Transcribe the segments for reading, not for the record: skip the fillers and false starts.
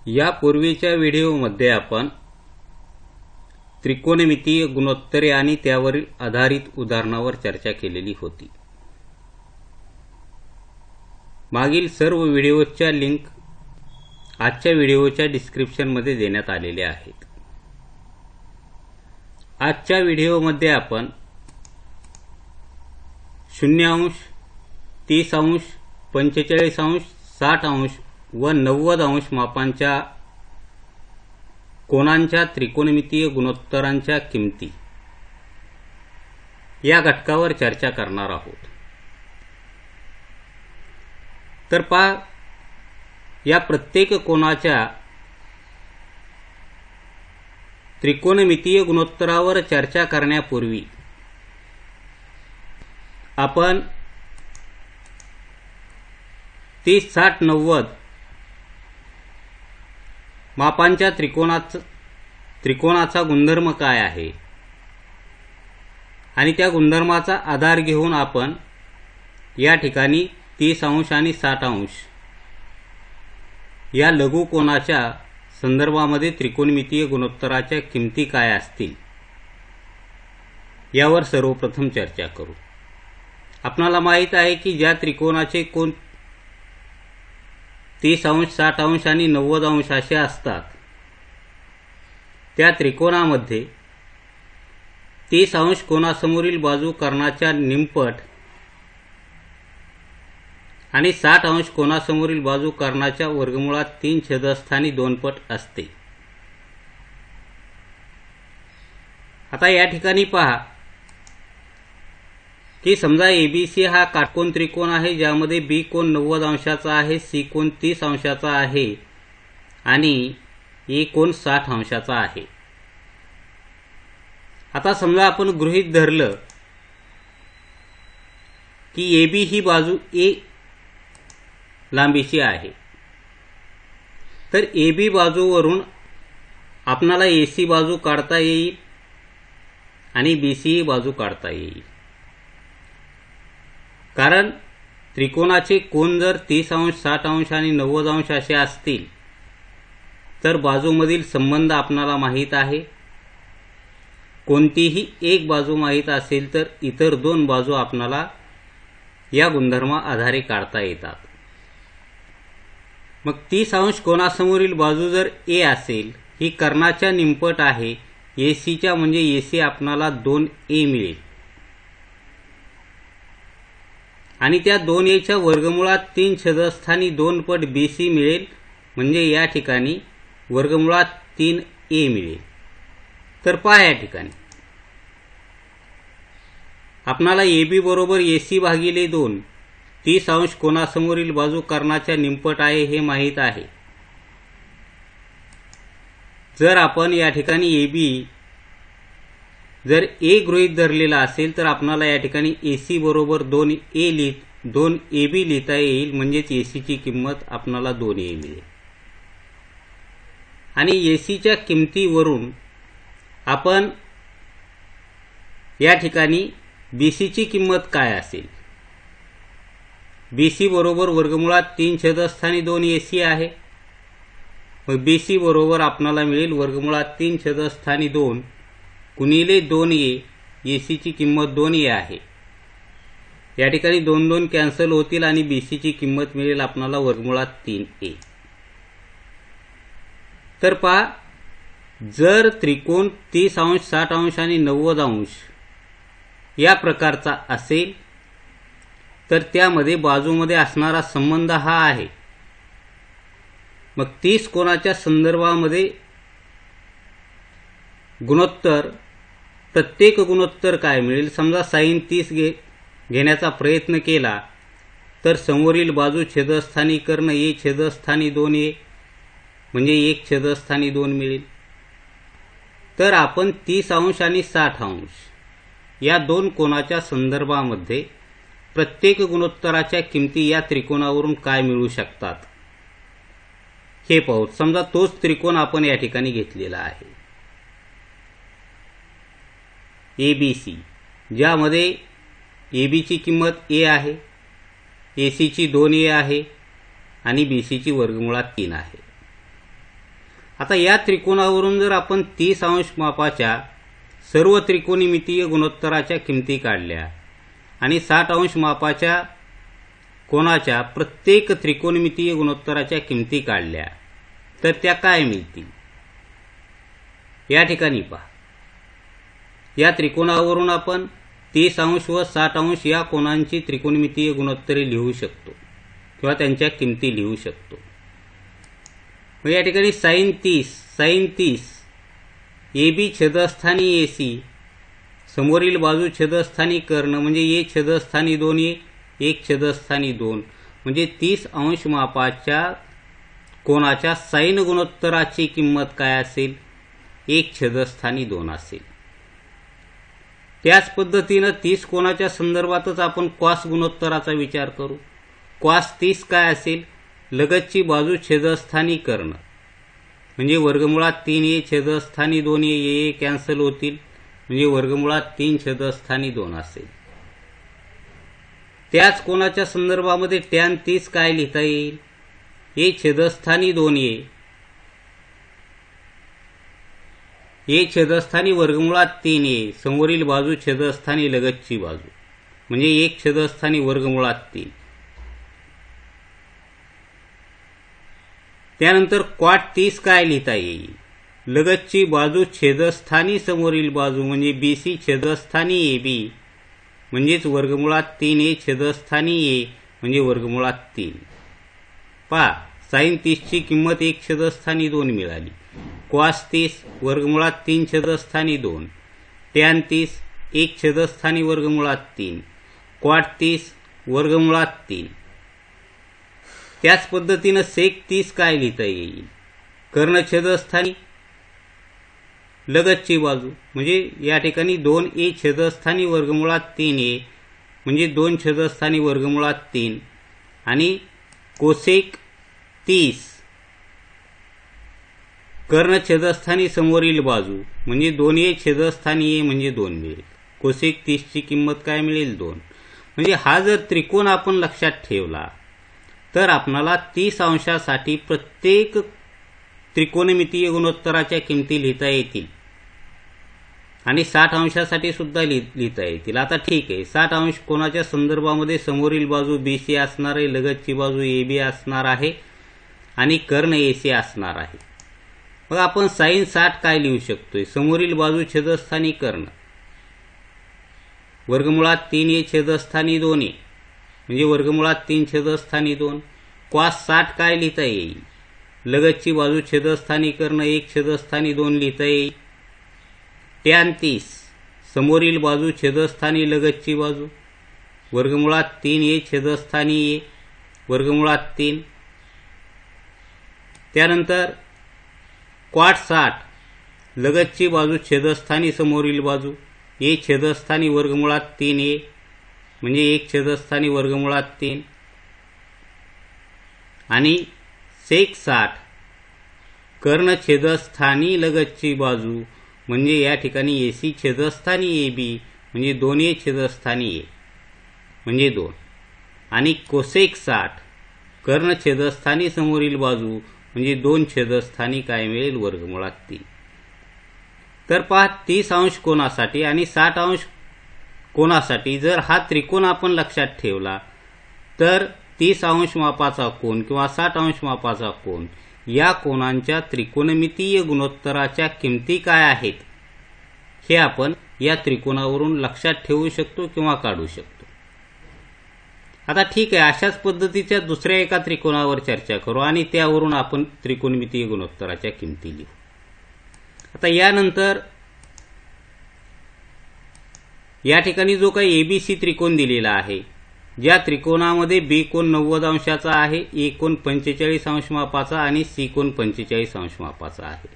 यापूर्वीच्या व्हिडिओमध्ये आपण त्रिकोणमितीय गुणोत्तरे आणि त्यावरील आधारित उदाहरणावर चर्चा केलेली होती। मागील सर्व व्हिडिओच्या लिंक आजच्या व्हिडिओच्या डिस्क्रिप्शनमध्ये देण्यात आलेल्या आहेत। आजच्या व्हिडिओमध्ये आपण 0°, 30°, 45°, 60° व 90° मापांच्या कोनांच्या त्रिकोणमितीय गुणोत्तरांच्या किमती या घटकावर चर्चा करणार आहोत। तर पहा, या प्रत्येक कोनाच्या त्रिकोणमितीय गुणोत्तरावर चर्चा करण्यापूर्वी आपण 30, 60, 90 मापांच्या त्रिकोणाचा गुणधर्म काय आहे आणि त्या गुणधर्माचा आधार घेऊन आपण या ठिकाणी 30° आणि 60° या लघु कोनाच्या संदर्भामध्ये त्रिकोणमितीय गुणोत्तराच्या किमती काय असतील यावर सर्वप्रथम चर्चा करू। आपणाला माहित आहे की ज्या त्रिकोणाचे कोन 30°, 60° आणि 90° असे असतात, त्या त्रिकोणामध्ये 30° कोनासमोरील बाजू कर्णाच्या निमपट आणि 60° कोनासमोरील बाजू कर्णाच्या वर्गमुळात 3 छेदस्थानी 2 पट असते। आता या ठिकाणी पहा की समजा ABC हा काटकोन त्रिकोण आहे, ज्यामध्ये B कोन 90° आहे, C कोन 30° आहे आणि A कोन 60° आहे। आता समजा आपण गृहीत धरलं की AB ही बाजू A लांबीची आहे, तर AB बाजूवरून आपणाला AC बाजू काढता येईल आणि BC ही बाजू काढता येईल। कारण त्रिकोणाचे कोन जर 30°, 60° आणि 90° असे असतील तर बाजूमधील संबंध आपणाला माहित आहे। कोणतीही एक बाजू माहित असेल तर इतर 2 बाजू आपणाला या गुणधर्मा आधारे काढता येतात। मग 30° कोनासमोरील बाजू जर A असेल, ही कर्णाच्या निमपट आहे, ACच्या म्हणजे AC आपणाला 2A मिळेल आणि त्या 2A वर्गमुळात 3 छेदस्थानी 2 पट BC मिळेल, म्हणजे या ठिकाणी वर्गमुळात 3A मिळेल। तर पहा, या ठिकाणी आपणाला AB बरोबर AC भागिले 2, 30° कोनासमोरील बाजू कर्णाच्या निमपट आहे हे माहित आहे। जर आपण या ठिकाणी AB जर A गृहीत धरलेला असेल तर आपणाला या ठिकाणी AC बरोबर 2AB लिहिता येईल, म्हणजेच AC ची किंमत आपणाला 2A मिळेल आणि AC च्या किमतीवरून आपण या ठिकाणी BC ची किंमत काय असेल, BC बरोबर वर्गमुळात 3 छेदस्थानी 2 AC आहे। मग BC बरोबर आपणाला मिळेल वर्गमुळात 3 छेदस्थानी 2 गुणिले 2A, AC ची किंमत 2A आहे। या ठिकाणी 2 2 कॅन्सल होतील आणि BC ची किंमत मिळेल आपणाला वर्गमुळात 3A। तर पहा, जर त्रिकोण 30°, 60° आणि 90° या प्रकारचा असेल तर त्यामध्ये बाजूमध्ये असणारा संबंध हा आहे। मग 30 कोनाच्या संदर्भामध्ये गुणोत्तर, प्रत्येक गुणोत्तर काय मिळेल, समजा sin 30 घेण्याचा प्रयत्न केला तर समोरील बाजू छेदस्थानी कर्ण A छेदस्थानी 2A म्हणजे 1 छेदस्थानी 2 मिळेल। तर आपण 30° आणि 60° या 2 कोनाच्या संदर्भामध्ये प्रत्येक गुणोत्तराच्या किमती या त्रिकोणावरून काय मिळू शकतात हे पाहू। समजा तोच त्रिकोण आपण या ठिकाणी घेतलेला आहे ABC, ज्यामध्ये AB ची किंमत A आहे, AC ची 2A आहे आणि BC ची वर्गमुळात 3 आहे। आता या त्रिकोणावरून जर आपण 30 अंश मापाच्या सर्व त्रिकोणमितीय गुणोत्तराच्या किमती काढल्या आणि 60 अंश मापाच्या कोनाच्या प्रत्येक त्रिकोणमितीय गुणोत्तराच्या किमती काढल्या तर त्या काय मिळतील? या ठिकाणी पहा, या त्रिकोणावरून आपण 30 अंश व 60 अंश या कोनांची त्रिकोणमितीय गुणोत्तरे लिहू शकतो किंवा त्यांच्या किमती लिहू शकतो. मग या ठिकाणी sin 30 AB छेदस्थानी AC समोरील बाजू छेदस्थानी कर्ण म्हणजे A छेदस्थानी 2A 1 छेदस्थानी 2 म्हणजे 30 अंश मापाच्या कोनाच्या साइन गुणोत्तराची किंमत काय असेल? 1 छेदस्थानी 2 असेल. त्याच पद्धतीनं 30 कोनाच्या संदर्भातच आपण कॉस गुणोत्तराचा विचार करू. कॉस 30 काय असेल? लगतची बाजू छेदस्थानी कर्ण म्हणजे वर्गमुळात 3A छेदस्थानी 2A ये कॅन्सल होतील म्हणजे वर्गमुळात 3 छेदस्थानी 2 असेल. त्याच कोनाच्या संदर्भामध्ये टॅन 30 काय लिहिता येईल? A छेदस्थानी 2A A छेदस्थानी वर्गमुळात 3A समोरील बाजू छेदस्थानी लगतची बाजू म्हणजे 1 छेदस्थानी वर्गमुळात 3. त्यानंतर कॉट 30 काय लिहिता येईल? लगतची बाजू छेदस्थानी समोरील बाजू म्हणजे BC छेदस्थानी AB म्हणजेच वर्गमुळात 3A छेदस्थानी A म्हणजे वर्गमुळात 3. पहा, साइन 30 ची किंमत 1 छेदस्थानी 2 मिळाली. कॉस 30 वर्गमुळात 3 छेदस्थानी 2. टॅन 30 1 छेदस्थानी वर्गमुळात 3. कॉट 30 वर्गमुळात 3. त्याच पद्धतीनं सेक 30 काय लिहिता येईल? कर्ण छेदस्थानी लगतची बाजू म्हणजे या ठिकाणी 2A छेदस्थानी वर्गमुळात 3A म्हणजे 2 छेदस्थानी वर्गमुळात 3 आणि कोसेक 30 कर्ण छेदस्थानी समोरील बाजू म्हणजे 2A छेदस्थानी A म्हणजे 2 मिळेल. कोसेक 30 ची किंमत काय मिळेल? 2. म्हणजे हा जर त्रिकोण आपण लक्षात ठेवला तर आपणाला 30 अंशासाठी प्रत्येक त्रिकोणमितीय गुणोत्तराच्या किमती लिहिता येतील आणि 60 अंशासाठी सुद्धा लिहिता येतील. आता ठीक आहे, 60 अंश कोनाच्या संदर्भामध्ये समोरील बाजू BC असणार आहे, लगतची बाजू AB असणार आहे आणि कर्ण AC असणार आहे. मग आपण साइन 60 काय लिहू शकतोय? समोरील बाजू छेदस्थानी कर्ण वर्गमुळात 3A छेदस्थानी 2A म्हणजे वर्गमुळात 3 छेदस्थानी 2. कॉस 60 काय लिहिता येईल? लगतची बाजू छेदस्थानी कर्ण 1 छेदस्थानी 2 लिहिता येईल. टॅन 30 समोरील बाजू छेदस्थानी लगतची बाजू वर्गमुळात 3A छेदस्थानी A वर्गमुळात 3. त्यानंतर कॉट 60 लगतची बाजू छेदस्थानी समोरील बाजू A छेदस्थानी वर्गमुळात 3A म्हणजे 1 छेदस्थानी वर्गमुळात 3 आणि सेक 60 कर्ण छेदस्थानी लगतची बाजू म्हणजे या ठिकाणी AC छेदस्थानी AB म्हणजे 2A छेदस्थानी A म्हणजे 2 आणि कोसेक 60 कर्ण छेदस्थानी समोरील बाजू म्हणजे 2 छेदस्थानी काय मिळेल? वर्गमुळात 3. तर पहा, 30 अंश कोनासाठी आणि 60 अंश कोनासाठी जर हा त्रिकोण आपण लक्षात ठेवला तर 30 अंश मापाचा कोन किंवा 60 अंश मापाचा कोन या कोनांच्या त्रिकोणमितीय गुणोत्तराच्या किमती काय आहेत हे आपण या त्रिकोणावरून लक्षात ठेवू शकतो किंवा काढू शकतो. आता ठीक आहे, अशाच पद्धतीच्या दुसऱ्या एका त्रिकोणावर चर्चा करू आणि त्यावरून आपण त्रिकोणमितीय गुणोत्तराच्या किमती लिहू. आता यानंतर या ठिकाणी जो काही ABC त्रिकोण दिलेला आहे, ज्या त्रिकोणामध्ये B कोन 90 अंशाचा आहे, A कोन 45 अंश मापाचा आणि C कोन 45 अंश मापाचा आहे,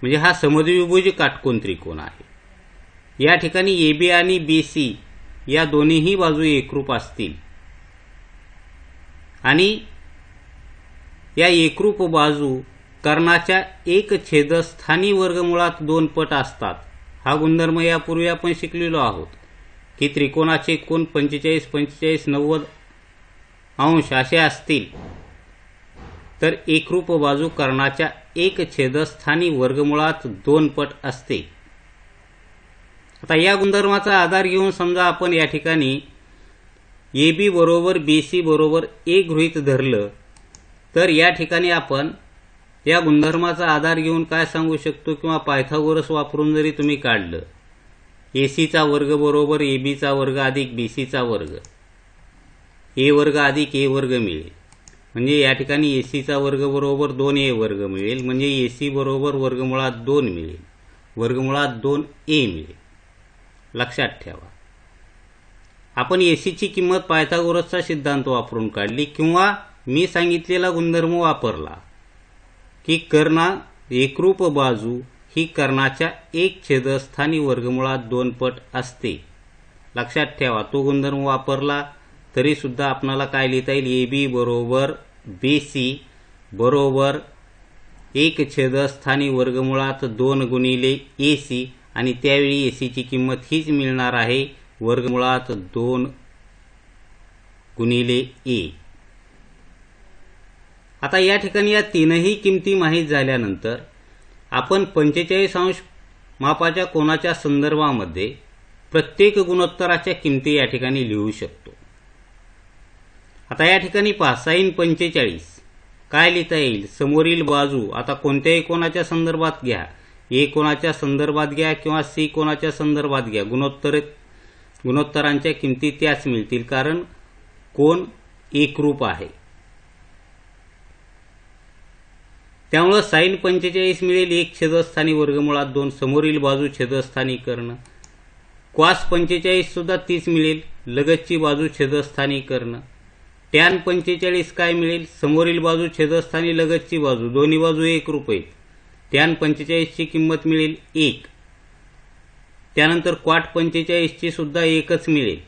म्हणजे हा समद्विभुज काटकोन त्रिकोण आहे. या ठिकाणी AB आणि BC या दोन्हीही बाजू एकरूप असतील आणि या एकरूप बाजू कर्णाच्या 1 छेदस्थानी वर्गमुळात 2 पट असतात. हा गुणधर्म यापूर्वी आपण शिकलेलो आहोत की त्रिकोणाचे कोन 45, 45, 90 अंश असे असतील तर एकरूप बाजू कर्णाच्या एक छेदस्थानी वर्गमुळात 2 पट असते। आता या गुणधर्माचा आधार घेऊन समजा आपण या ठिकाणी AB बरोबर BC बरोबर A गृहीत धरलं, तर या ठिकाणी आपण या गुणधर्माचा आधार घेऊन काय सांगू शकतो किंवा पायथागोरस वापरून जरी तुम्ही काढलं, AC चा वर्ग बरोबर AB चा वर्ग अधिक BC चा वर्ग, A वर्ग अधिक A वर्ग मिळेल। म्हणजे या ठिकाणी AC चा वर्ग बरोबर 2A वर्ग मिळेल, म्हणजे AC बरोबर वर्गमुळात 2 मिळेल, वर्गमुळात 2A मिळेल। लक्षात ठेवा, आपण AC ची किंमत पायथागोरसचा सिद्धांत वापरून काढली किंवा मी सांगितलेला गुणधर्म वापरला की कर्ण एकरूप बाजू ही कर्णाच्या एक छेदस्थानी वर्गमुळात 2 पट असते। लक्षात ठेवा, तो गुणधर्म वापरला तरी सुद्धा आपल्याला काय लिहिता येईल, AB बरोबर BC बरोबर एक छेदस्थानी वर्गमुळात 2 गुणिले AC, आणि त्यावेळी AC ची किंमत हीच मिळणार आहे, वर्गमुळात 2 गुणिले A। आता या ठिकाणी या तीनही किमती माहीत झाल्यानंतर आपण 45 अंश मापाच्या कोनाच्या संदर्भामध्ये प्रत्येक गुणोत्तराच्या किमती या ठिकाणी लिहू शकतो। आता या ठिकाणी पहा, sin 45 काय लिहिता येईल, समोरील बाजू आता कोणत्याही कोनाच्या संदर्भात घ्या, A कोनाच्या संदर्भात घ्या किंवा C कोनाच्या संदर्भात घ्या, गुणोत्तरांच्या किमती त्याच मिळतील, कारण कोन एकरूप आहे। त्यामुळे sin 45 मिळेल एक छेदस्थानी वर्गमुळात 2, समोरील बाजू छेदस्थानी कर्ण। cos 45 सुद्धा तीच मिळेल, लगतची बाजू छेदस्थानी कर्ण। tan 45 काय मिळेल, समोरील बाजू छेदस्थानी लगतची बाजू, दोन्ही बाजू एकरूप आहेत, tan 45 ची किंमत मिळेल 1। त्यानंतर cot 45 ची सुद्धा एकच मिळेल,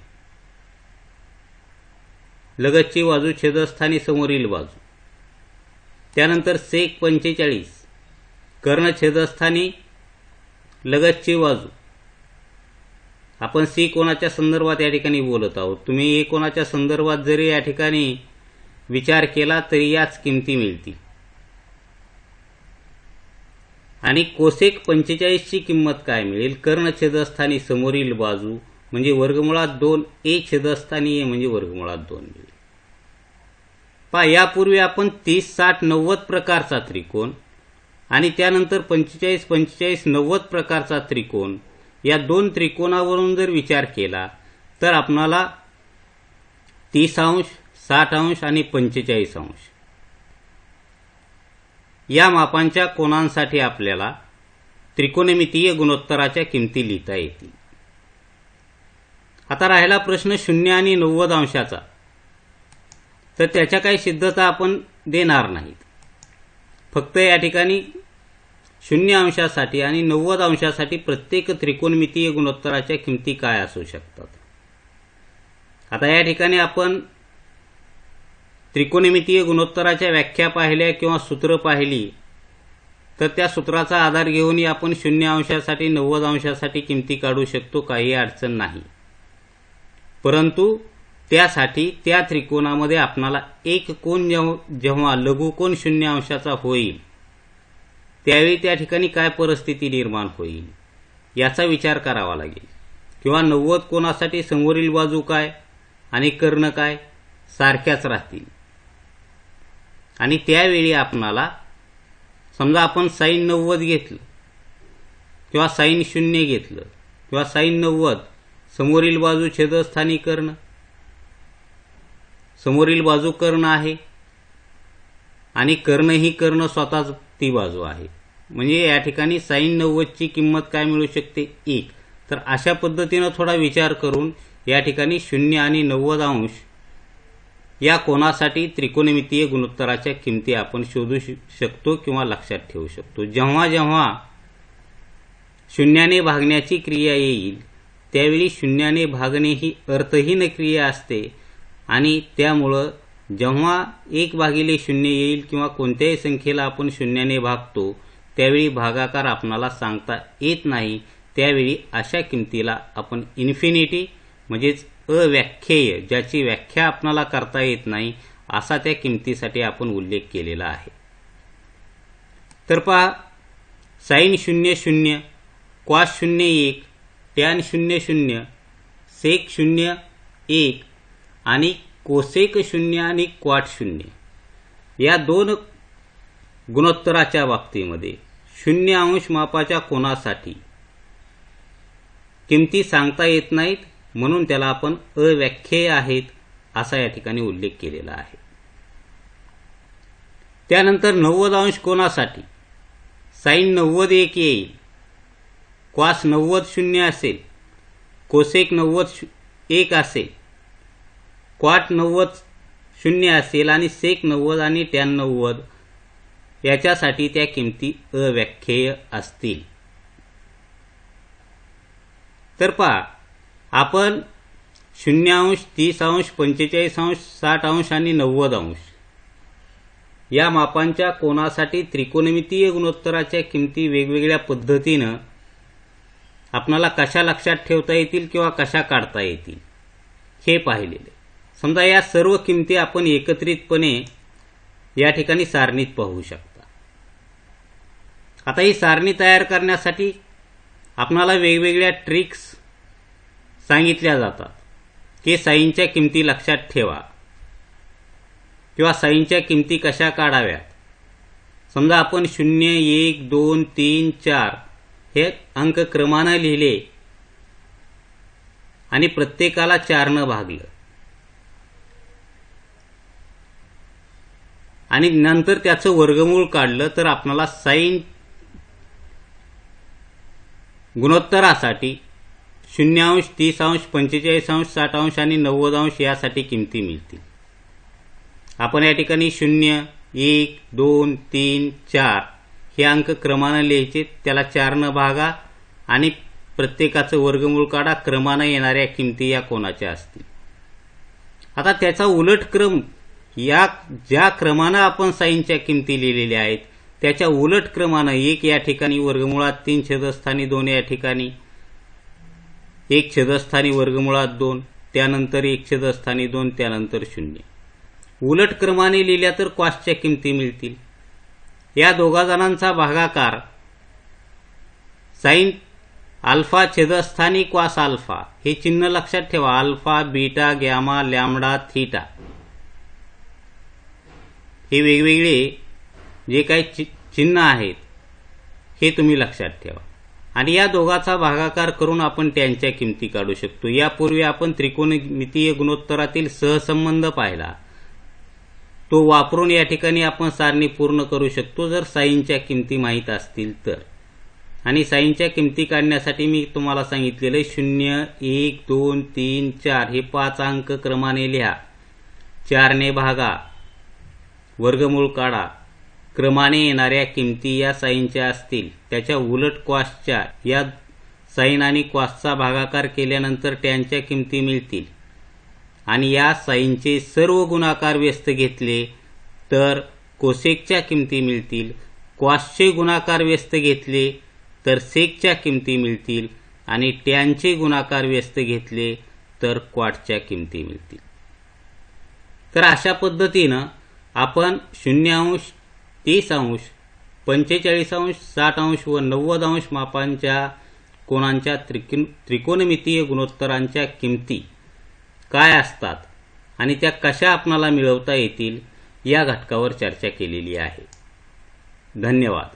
लगतची बाजू छेदस्थानी समोरील बाजू। त्यानंतर sec 45 कर्ण छेदस्थानी लगतची बाजू। आपण C कोनाच्या संदर्भात या ठिकाणी बोलत आहोत, तुम्ही A कोनाच्या संदर्भात जरी या ठिकाणी विचार केला तरी याच किमती मिळतील। आणि कोसेक 45 ची किंमत काय मिळेल, कर्ण छेदस्थानी समोरील बाजू म्हणजे वर्गमुळात 2A छेदस्थानी A म्हणजे वर्गमुळात 2 मिळेल। पहा, यापूर्वी आपण 30 60 90 प्रकारचा त्रिकोण आणि त्यानंतर 45 45 90 प्रकारचा त्रिकोण, या 2 त्रिकोणावरून जर विचार केला तर आपणाला 30 अंश 60 अंश आणि 45 अंश या मापांच्या कोनांसाठी आपल्याला त्रिकोणमितीय गुणोत्तराच्या किमती लिहिता येतील। आता राहिला प्रश्न 0 आणि 90 अंशाचा, तर त्याच्या काही सिद्धता आपण देणार नाहीत, फक्त या ठिकाणी 0 अंशासाठी आणि 90 अंशासाठी प्रत्येक त्रिकोणमितीय गुणोत्तराच्या किमती काय असू शकतात। आता या ठिकाणी आपण त्रिकोणमितीय गुणोत्तराच्या व्याख्या पाहिल्या किंवा सूत्र पाहिली, तर त्या सूत्राचा आधार घेऊनही आपण 0 अंशासाठी 90 अंशासाठी किमती काढू शकतो, काही अडचण नाही। परंतु त्यासाठी त्या त्रिकोणामध्ये आपणाला एक कोन जेव्हा लघुकोन 0 अंशाचा होईल त्यावेळी त्या ठिकाणी काय परिस्थिती निर्माण होईल याचा विचार करावा लागेल, किंवा 90 कोनासाठी समोरील बाजू काय आणि कर्ण काय सारख्याच राहतील, आणि त्यावेळी आपणाला समजा आपण sin 90 घेतलं किंवा sin 0 घेतलं किंवा sin 90, समोरील बाजू छेदस्थानी कर्ण, समोरील बाजू कर्ण आहे आणि कर्ण ही कर्ण स्वतःच ती बाजू आहे, म्हणजे या ठिकाणी sin 90 ची किंमत काय मिळू शकते 1। तर अशा पद्धतीने थोडा विचार करून या ठिकाणी 0 आणि 90 अंश या कोनासाठी त्रिकोणमितीय गुणोत्तराच्या किमती आपण शोधू शकतो किंवा लक्षात ठेवू शकतो। जेव्हा जेव्हा 0 ने भागण्याची क्रिया येईल त्यावेळी 0 ने भागणे ही अर्थहीन क्रिया असते, आणि त्यामुळं जेव्हा 1/0 येईल किंवा कोणत्याही संख्येला आपण 0 ने भागतो त्यावेळी भागाकार आपणाला सांगता येत नाही, त्यावेळी अशा किमतीला आपण इन्फिनिटी म्हणजेच अव्याख्येय, ज्याची व्याख्या आपणाला करता येत नाही असा त्या किमतीसाठी आपण उल्लेख केलेला आहे. तर पहा, साइन 00, कॉस 01, टॅन 00, सेक 01 आणि कोसेक 0 आणि क्वाट 0 या दोन गुणोत्तराच्या बाबतीमध्ये 0° मापाच्या कोनासाठी किमती सांगता येत नाहीत, म्हणून त्याला आपण अव्याख्येय आहेत असा या ठिकाणी उल्लेख केलेला आहे. त्यानंतर 90° कोनासाठी साइन 90 येईल, कॉस 90 असेल, कोसेक 90 असेल, क्वाट 90 असेल आणि सेक 90 आणि टॅन 90 याच्यासाठी त्या किमती अव्याख्येय असतील. तर पहा, आपण 0°, 30°, 45°, 60° आणि 90° या मापांच्या कोनासाठी त्रिकोणमितीय गुणोत्तराच्या किमती वेगवेगळ्या पद्धतीनं आपणाला कशा लक्षात ठेवता येतील किंवा कशा काढता येतील हे पाहिलेले. समजा या सर्व किमती आपण एकत्रितपणे या ठिकाणी सारणीत पाहू शकता. आता ही सारणी तयार करण्यासाठी आपणाला वेगवेगळ्या ट्रिक्स सांगितल्या जातात की साइनच्या किमती लक्षात ठेवा किंवा साइनच्या किमती कशा काढाव्यात. समजा आपण 0, 1, 2, 3, 4 हे अंक क्रमानं लिहिले आणि प्रत्येकाला 4 भागलं आणि नंतर त्याचं वर्गमूळ काढलं, तर आपल्याला साइन गुणोत्तरासाठी 0°, 30°, 45°, 60° आणि 90° यासाठी किमती मिळतील. आपण या ठिकाणी 0, 1, 2, 3, 4 हे अंक क्रमानं लिहायचे, त्याला 4 भागा आणि प्रत्येकाचं वर्गमूळ काढा. क्रमानं येणाऱ्या किमती या कोणाच्या असतील. आता त्याचा उलट क्रम, या ज्या क्रमानं आपण साइनच्या किमती लिहिलेल्या आहेत त्याच्या उलट क्रमानं 1 या ठिकाणी वर्गमुळात 3 छेदस्थानी 2 या ठिकाणी 1 छेदस्थानी वर्गमुळात 2, त्यानंतर 1 छेदस्थानी 2, त्यानंतर 0. उलट क्रमाने लिहिल्या तर कॉसच्या किमती मिळतील. या दोघा जणांचा भागाकार साइन अल्फा छेदस्थानी कॉस अल्फा हे चिन्ह लक्षात ठेवा. Alpha, beta, gamma, lambda, theta हे वेगवेगळे जे काही चिन्ह आहेत हे तुम्ही लक्षात ठेवा आणि या दोघाचा भागाकार करून आपण त्यांच्या किमती काढू शकतो. यापूर्वी आपण त्रिकोणमितीय गुणोत्तरातील सहसंबंध पाहिला, तो वापरून या ठिकाणी आपण सारणी पूर्ण करू शकतो जर साइनच्या किमती माहीत असतील तर. आणि साइनच्या किमती काढण्यासाठी मी तुम्हाला सांगितलेले 0, 1, 2, 3, 4 हे 5 अंक क्रमाने लिहा, 4 ने भागा, वर्गमूळ काढा. क्रमाने येणाऱ्या किमती या साइनच्या असतील. त्याच्या उलट कॉसच्या, या साइन आणि कॉसचा भागाकार केल्यानंतर त्यांच्या किमती मिळतील. आणि या साइनचे सर्व गुणाकार व्यस्त घेतले तर कोसेकच्या किमती मिळतील. कॉसचे गुणाकार व्यस्त घेतले तर सेकच्या किमती मिळतील आणि टॅनचे गुणाकार व्यस्त घेतले तर क्वाटच्या किमती मिळतील. तर अशा पद्धतीनं आपण 0°, 30°, 45°, 60° व 90° मापांच्या कोनांच्या त्रिकोणमितीय गुणोत्तरांच्या किमती काय असतात आणि त्या कशा आपणाला मिळवता येतील या घटकावर चर्चा केलेली आहे. धन्यवाद.